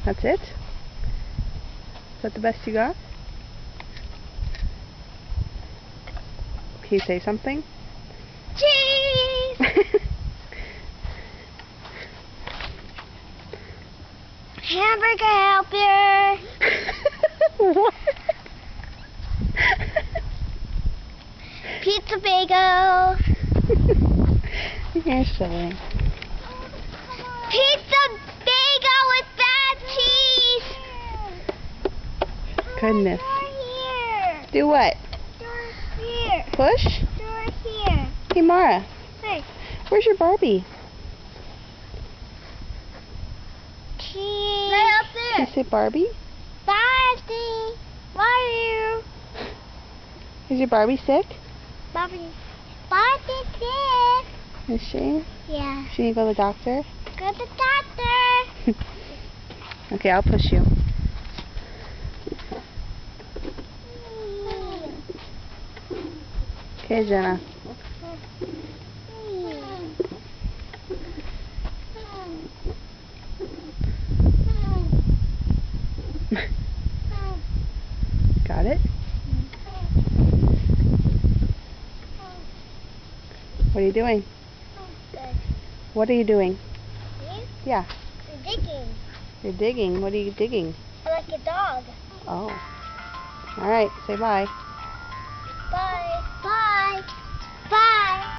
That's it? Is that the best you got? Can you say something? Cheese! Hamburger helper! What? Pizza bagel! You're silly. Pizza bagel with bad cheese! Goodness. Door here! Do what? Door here! Push? Door here! Hey Mara, Hey, where's your Barbie? cheese! Right up Can there! you say Barbie? Barbie! Barbie! Is your Barbie sick? Barbie! Barbie sick! Is she? Yeah. She need to go to the doctor? Go to the doctor! Okay, I'll push you. Okay, Jenna. Got it? What are you doing? Good. What are you doing? Me? Yeah. I'm digging. You're digging. What are you digging? Like a dog. Oh. Alright, say bye. Bye. Bye.